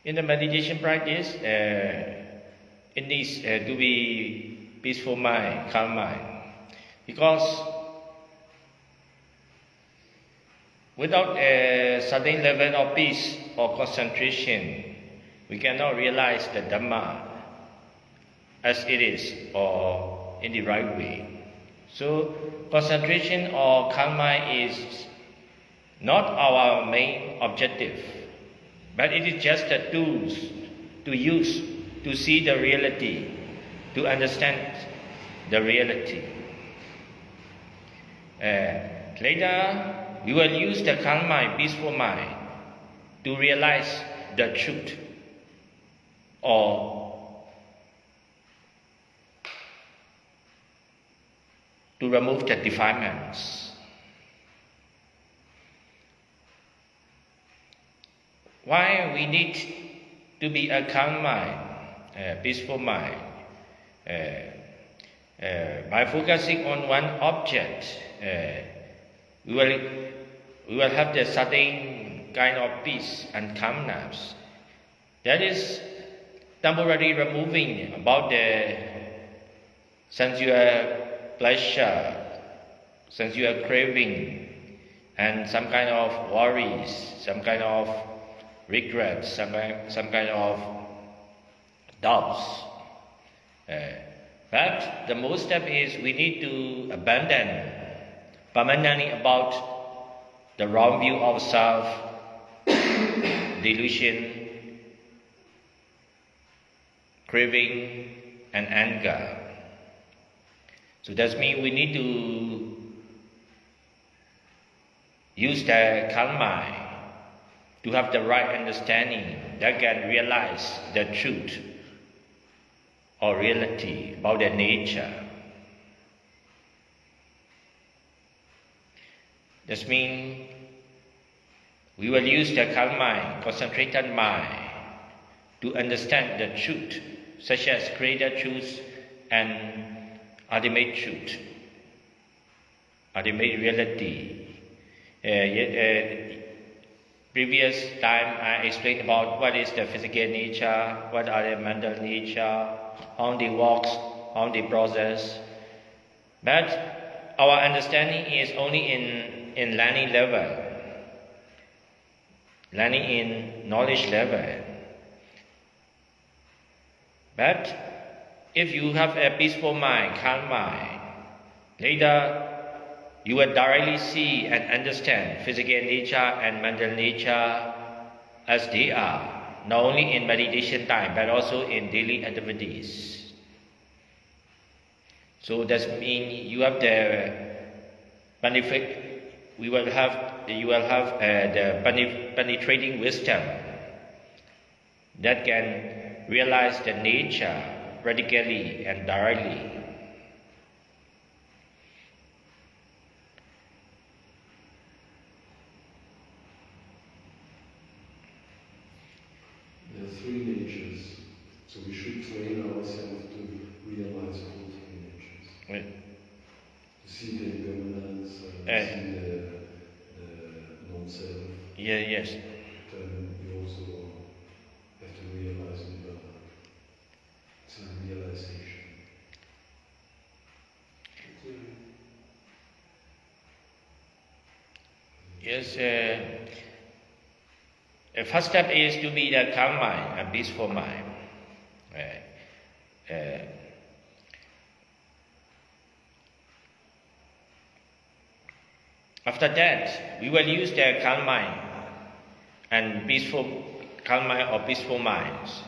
In the meditation practice, it needs to be peaceful mind, calm mind, because without a certain level of peace or concentration, we cannot realize the Dhamma as it is or in the right way. So concentration or calm mind is not our main objective, but it is just a tool to use to see the reality, to understand the reality. Later, we will use the calm mind, peaceful mind, to realize the truth or to remove the defilements. Why we need to be a calm mind, peaceful mind? By focusing on one object, we will have the certain kind of peace and calmness. That is temporarily removing about the sensual pleasure, sensual craving, and some kind of worries, some kind of regrets, some kind of doubts. But the most step is we need to abandon permanently about the wrong view of self, delusion, craving, and anger. So that means we need to use the calm mind to have the right understanding that can realize the truth or reality about their nature. This means we will use the calm mind, concentrated mind, to understand the truth, such as creator truth and ultimate truth, ultimate reality. Previous time I explained about what is the physical nature, what are the mental nature, how they works, how they process. But our understanding is only in learning level, learning in knowledge level. But if you have a peaceful mind, calm mind, later you will directly see and understand physical nature and mental nature as they are, not only in meditation time but also in daily activities. So that means you have the benefit. You will have the penetrating wisdom that can realize the nature radically and directly. There are three natures, so we should train ourselves to realize all three natures. Right. To see the impermanence, see the non-self. Yeah, yes. Then we also have to realize the it's a realization. Yes. The first step is to be the calm mind, a peaceful mind. After that, we will use the calm mind and calm mind or peaceful minds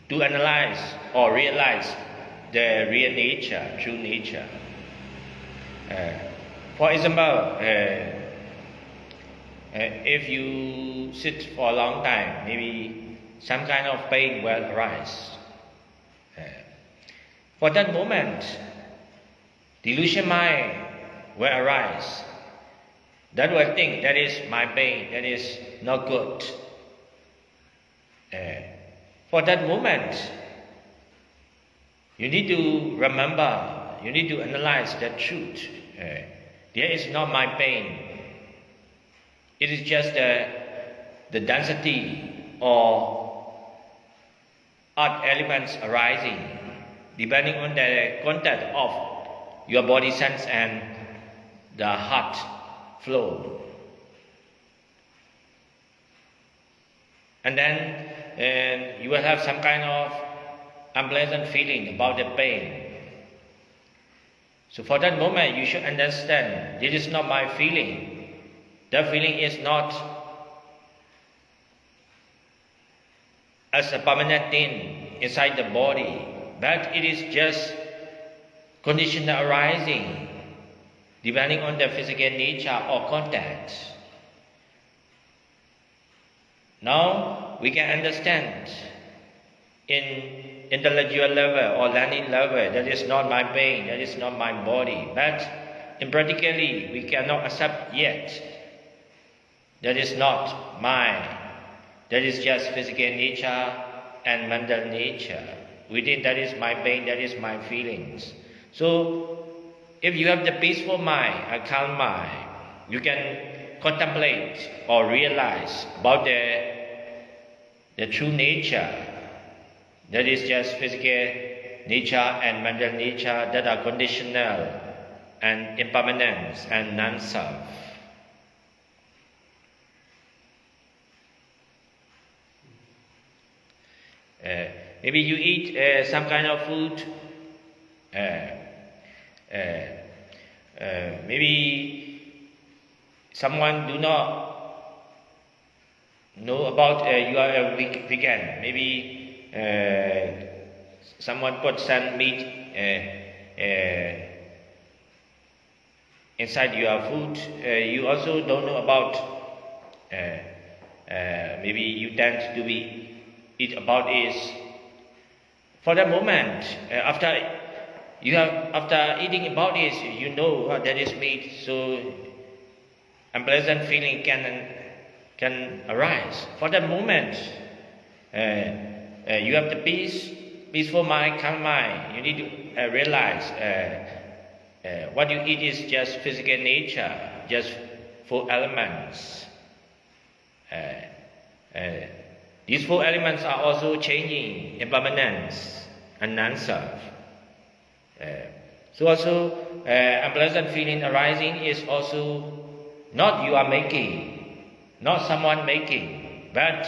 to analyze or realize the real nature, true nature. For example, if you sit for a long time, maybe some kind of pain will arise. For that moment, delusion mind will arise. That will think that is my pain, that is not good. For that moment, you need to remember, you need to analyze the truth. There is not my pain. It is just the the density or earth elements arising depending on the content of your body sense and the heart flow. And then you will have some kind of unpleasant feeling about the pain. So for that moment, you should understand, this is not my feeling. That feeling is not as a permanent thing inside the body, but it is just condition arising depending on the physical nature or contact. Now we can understand in intellectual level or learning level, that is not my pain, that is not my body. But in practically, we cannot accept yet. That is not mine. That is just physical nature and mental nature. We think that is my pain, that is my feelings. So if you have the peaceful mind, a calm mind, you can contemplate or realize about the true nature. That is just physical nature and mental nature that are conditional and impermanent and non-self. Maybe you eat some kind of food. Maybe someone do not know about you are a vegan. Maybe someone put some meat inside your food. You also don't know about. Maybe you tend to eat about is. For the moment, after eating about this, you know that is meat. So unpleasant feeling can arise. For the moment. You have the peaceful mind, calm mind. You need to realize what you eat is just physical nature, just 4 elements. These 4 elements are also changing, impermanence and non-self. So also unpleasant feeling arising is also not you are making, not someone making, but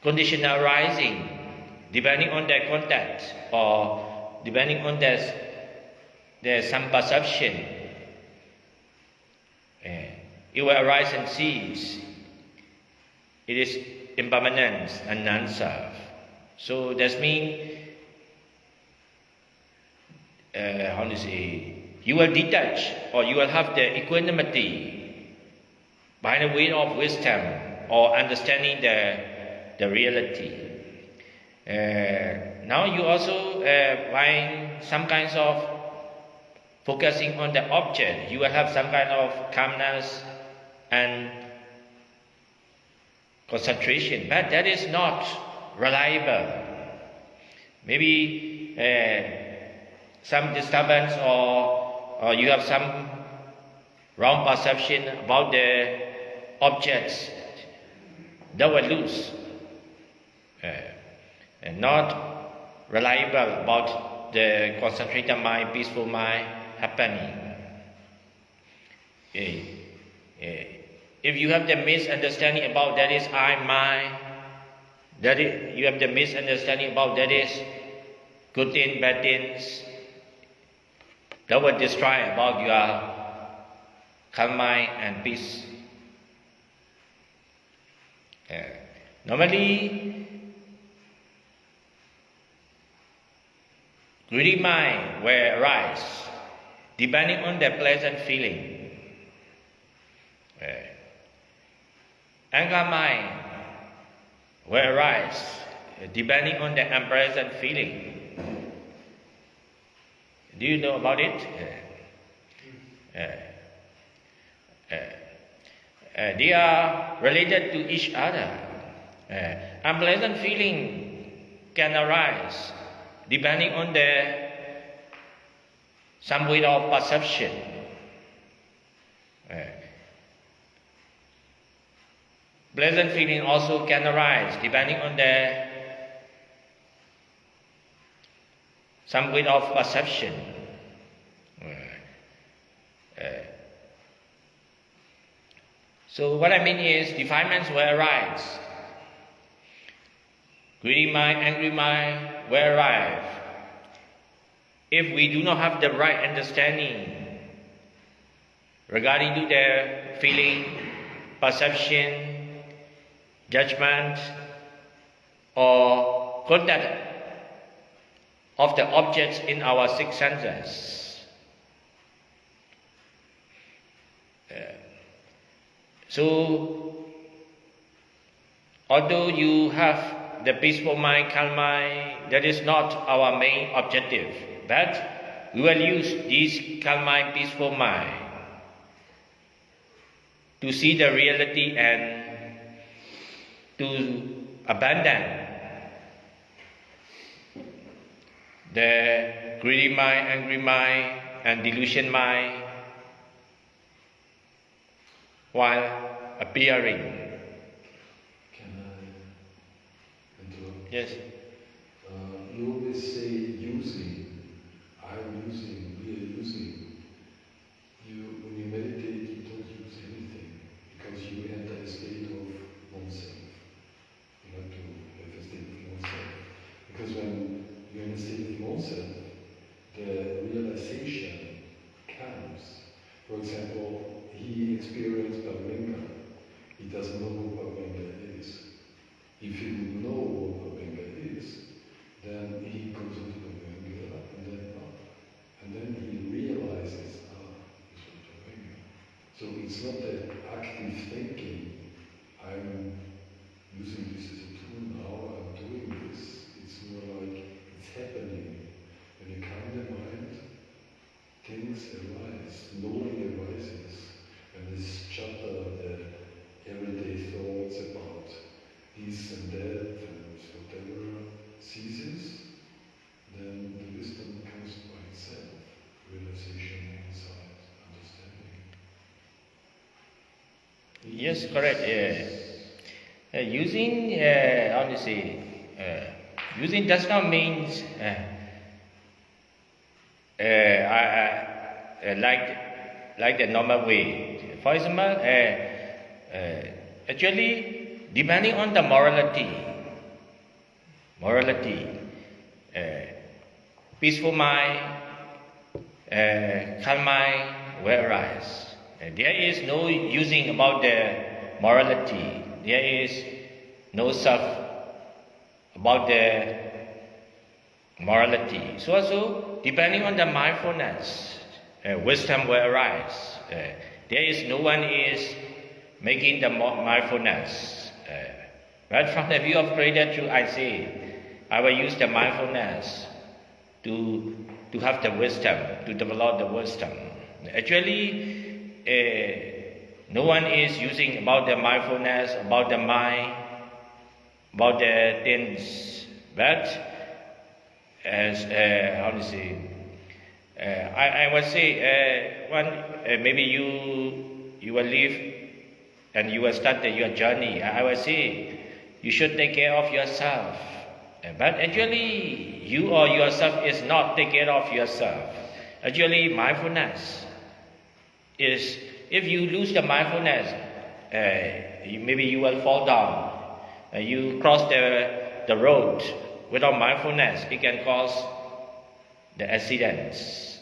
condition arising depending on their context or depending on their some perception. It will arise and cease. It is impermanence and non-self. So that means, how to say, you will detach or you will have the equanimity by the way of wisdom or understanding the reality. Now you also find some kinds of focusing on the object. You will have some kind of calmness and concentration, but that is not reliable. Maybe some disturbance or you have some wrong perception about the objects that will lose. And not reliable about the concentrated mind, peaceful mind happening. If you have the misunderstanding about that is I, mine, you have the misunderstanding about that is good things, bad things, that will destroy about your calm mind and peace. Normally, greedy mind will arise depending on the pleasant feeling. Anger mind will arise depending on the unpleasant feeling. Do you know about it? They are related to each other. Unpleasant feeling can arise depending on some way of perception. Pleasant feeling also can arise depending on the some way of perception. So what I mean is defilements will arise. Greedy mind, angry mind will arrive. If we do not have the right understanding regarding to their feeling, perception, judgment, or contact of the objects in our six senses. So, although you have the peaceful mind, calm mind, that is not our main objective. But we will use this calm mind, peaceful mind to see the reality and to abandon the greedy mind, angry mind, and delusion mind while appearing. Can I interrupt? Yes. You always say using, I'm using, we are using. When you meditate, you don't use anything because you enter a state of non-self. You have to have a state of non-self. Because when you're in a state of non-self, the realization comes. For example, he experienced Pavenga. He doesn't know what Pavenga is. If he would know what Pavenga is, then he goes into Pavenga and then up. And then he realizes, this was Pavenga. So it's not that active thinking, I'm using this as a tool now, I'm doing this. It's more like it's happening. When you calm the mind, things arise, knowing arises. And this chatter, the everyday thoughts about this and that and whatever ceases, then the wisdom comes by itself, realization, insight, understanding. Yes, correct. Using, how to say, using does not mean like the normal way. For example, actually, depending on the morality, peaceful mind, calm mind will arise. There is no using about the morality. There is no self about the morality. So also, depending on the mindfulness, wisdom will arise. There is no one is making the mindfulness. But from the view of greater truth, I say, I will use the mindfulness to have the wisdom, to develop the wisdom. Actually, no one is using about the mindfulness, about the mind, about the things. But as how to say, I would say maybe you will live and you will start your journey. I would say you should take care of yourself. But actually, you or yourself is not take care of yourself. Actually, mindfulness is, if you lose the mindfulness, maybe you will fall down. You cross the road without mindfulness, it can cause the accidents.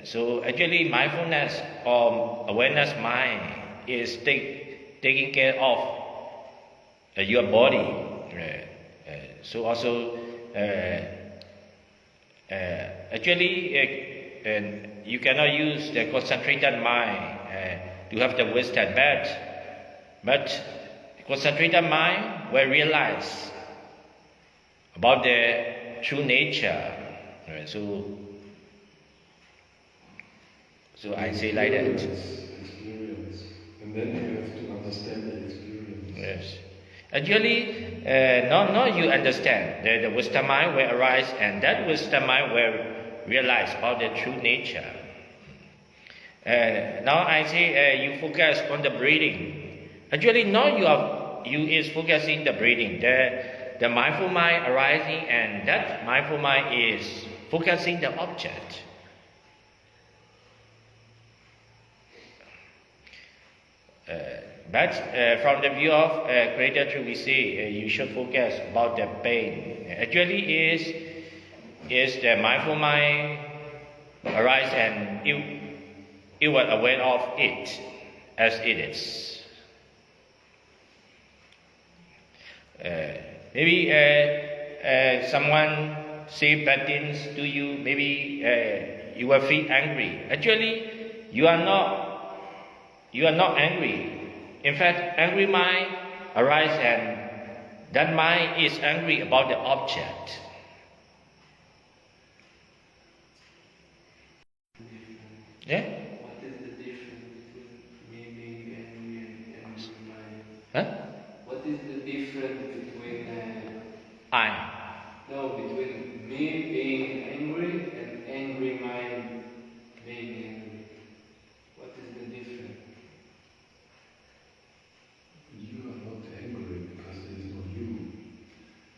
So actually, mindfulness or awareness mind is taking care of your body. So also, actually, you cannot use the concentrated mind to have the wisdom, but concentrated mind will realize about the true nature. So I say like that. Experience. And then you have to understand the experience. Yes. Actually, not you understand. The wisdom mind will arise, and that wisdom mind will realize about the true nature. Now I say you focus on the breathing. Actually, not you is focusing the breathing. The mindful mind arising, and that mindful mind is focusing the object. But from the view of greater truth, we say you should focus about the pain. Actually, is the mindful mind arise, and you were aware of it as it is. Maybe someone say bad things to you. Maybe you will feel angry. Actually, you are not angry. In fact, angry mind arise, and that mind is angry about the object. Yeah. What is the difference between me being angry and angry mind? Huh? What is the difference between I. between me being angry and angry mind being angry? What is the difference? You are not angry because there is no you,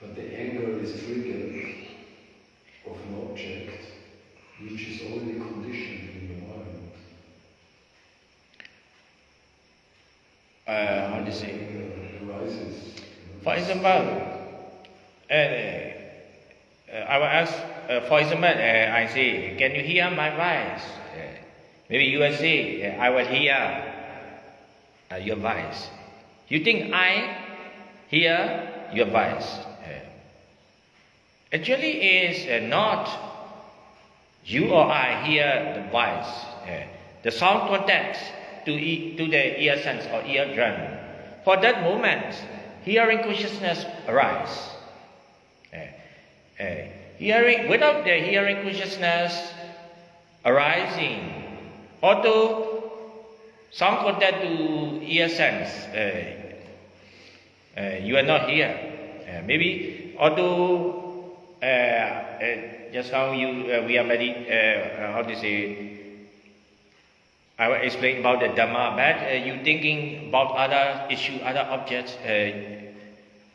but the anger is triggered of an object which is already conditioned in your mind. How to say? Arises. For example, I will ask. For example, I say, "Can you hear my voice?" Maybe you will say, "I will hear your voice." You think I hear your voice? Actually, is not you or I hear the voice. The sound contacts to the ear sense or eardrum. For that moment, hearing consciousness arises. Hearing without the hearing consciousness arising, although sound contact to ear sense, you are not here. Maybe although just now we are how to say. I will explain about the Dhamma, but you thinking about other issue, other objects,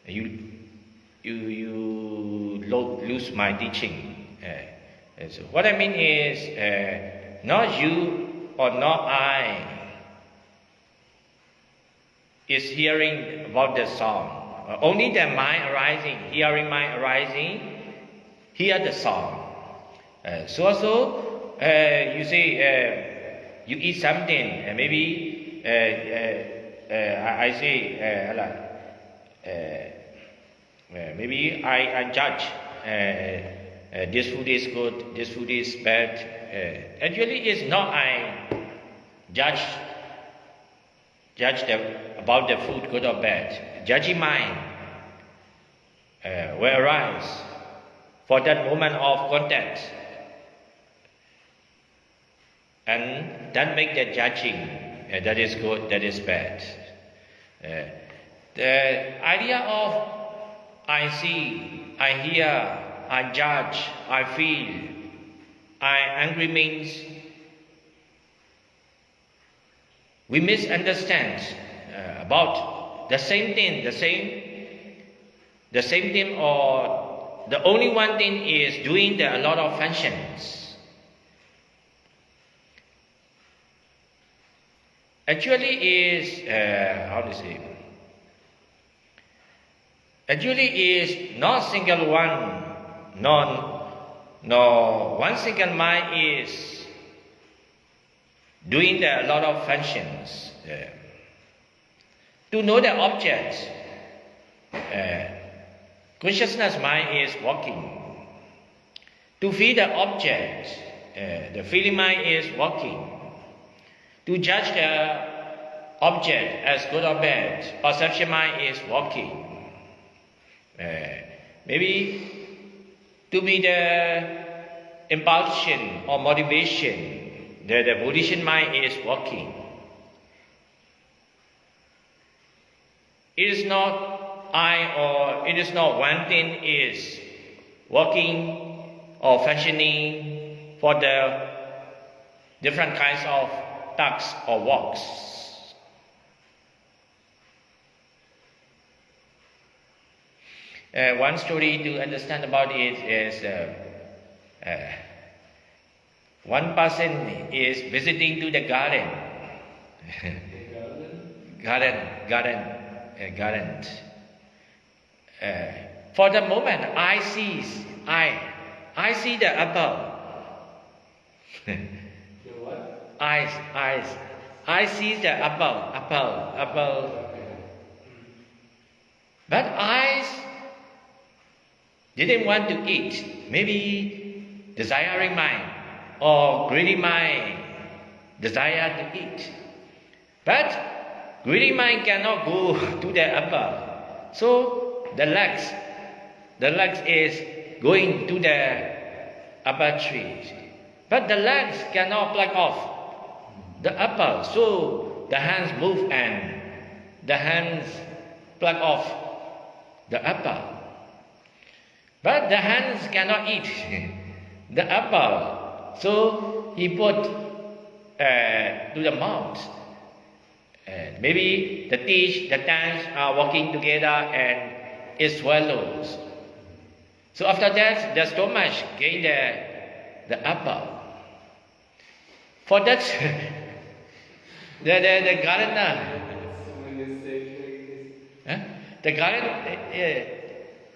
you lose my teaching. So what I mean is, not you or not I is hearing about the song. Only the mind arising, hearing mind arising, hear the song. So also, you say. You eat something, maybe I say, maybe I judge this food is good, this food is bad. Actually, it's not I judge about the food good or bad. Judging mind will arise for that moment of contact. And that make the judging that is good, that is bad. The idea of I see, I hear, I judge, I feel, I angry means we misunderstand about the same thing, the same thing, or the only one thing is doing a lot of functions. Actually is how to say? Actually is not single one, no one single mind is doing a lot of functions. To know the object, consciousness mind is working. To feel the object, the feeling mind is working. To judge the object as good or bad, perception mind is working. Maybe to be the impulsion or motivation, the volition mind is working. It is not I or it is not one thing is working or functioning for the different kinds of tasks or works. One story to understand about it is one person is visiting to the garden. The garden? Garden. For the moment, I see the apple. The what? Eyes. I see the apple. But eyes didn't want to eat. Maybe desiring mind or greedy mind desire to eat. But greedy mind cannot go to the apple. So the legs is going to the apple tree. But the legs cannot pluck off the apple. So the hands move and the hands pluck off the apple. But the hands cannot eat the apple. So he put to the mouth. Maybe the teeth, the tongues are working together and it swallows. So after that, the stomach gain the apple. For that, the gardener, So many mistakes like this. the garden,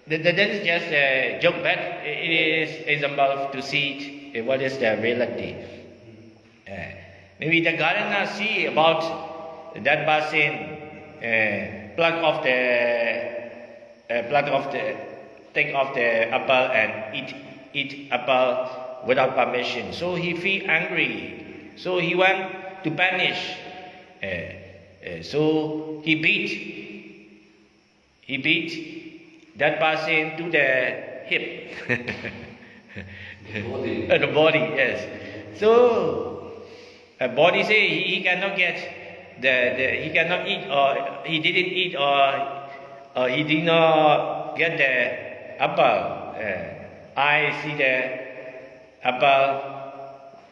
that is just a joke, but it is example to see what is the reality. Maybe the gardener see about that person take off the apple and eat apple without permission. So he feel angry. So he want to punish. So he beat that person to the hip. The body, yes. So body say he cannot get he cannot eat, or he didn't eat, or he did not get the apple. I see the apple,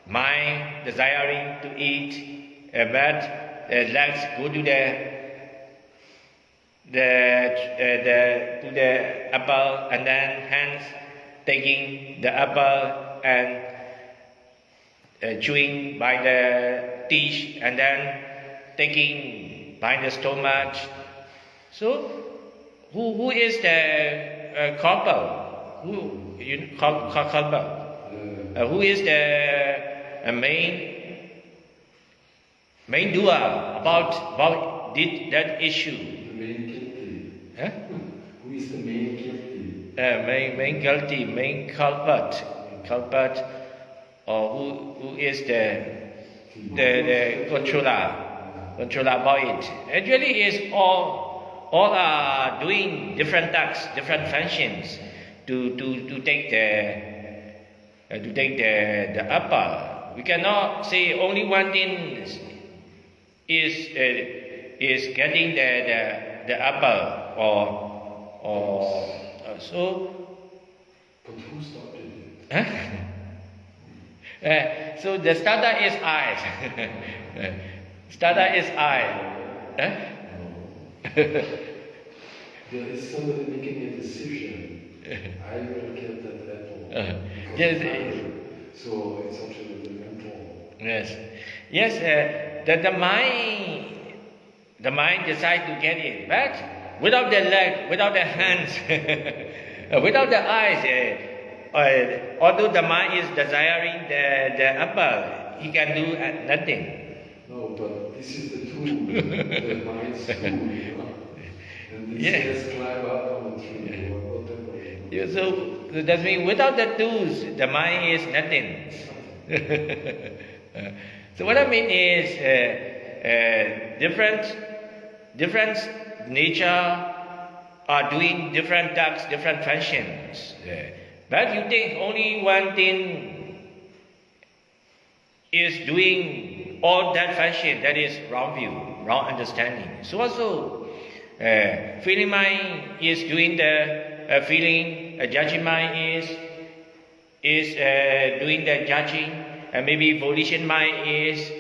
mind desiring to eat, but legs go to the apple, and then hands taking the apple and chewing by the teeth, and then taking by the stomach. So, who is the culprit? Who is the main doer about that issue? The main guilty. Huh? Who is the main guilty? Main guilty, main culprit, or who is the controller about it. Actually, is all are doing different tasks, different functions to take the apple. We cannot say only one thing is getting the apple or so. But who started it? Huh? So the starter is I. Starter is I. Huh? There is somebody making a decision. I will get that apple. Yes. So it's actually the mental. Yes. The mind decides to get it, but without the leg, without the hands, without the eyes. Although the mind is desiring the apple, he can do nothing. No, but this is the tool, the mind's tool, you know? And this says climb up on the tree or whatever. Yeah, so that means without the tools, the mind is nothing. So what I mean is different nature are doing different tasks, different functions. But you think only one thing is doing all that function, that is wrong view, wrong understanding. So also, feeling mind is doing the feeling, judging mind is doing the judging, and maybe volition mind is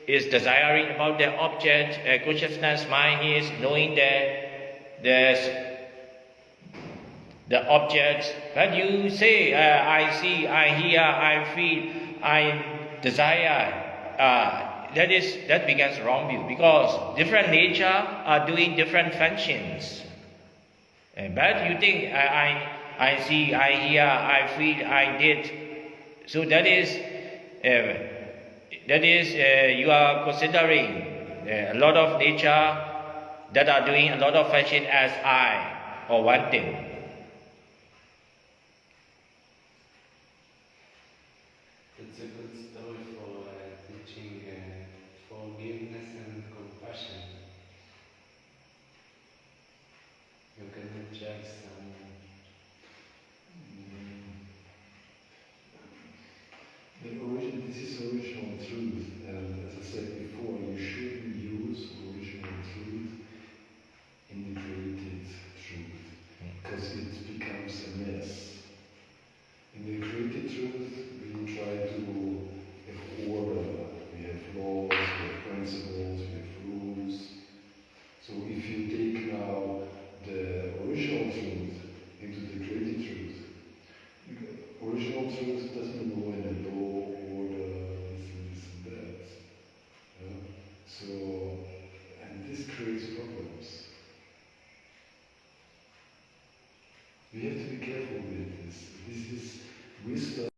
desiring about the object, consciousness mind is knowing the the objects that you say, I see, I hear, I feel, I desire, that becomes wrong view, because different nature are doing different functions. But you think I see, I hear, I feel, I did. So that is you are considering a lot of nature that are doing a lot of function as I or one thing. It's a good story for teaching forgiveness and compassion. You can reject some. This is original truth, and as I said before, you shouldn't use original truth in the created truth, because it becomes a mess. In the created truth, we try to have order, we have laws, we have principles, we have rules. So if you take now the original truth into the created truth, original truth doesn't go in a law, order, this and that. So, and this creates problems. We have to be careful with this. This is wisdom.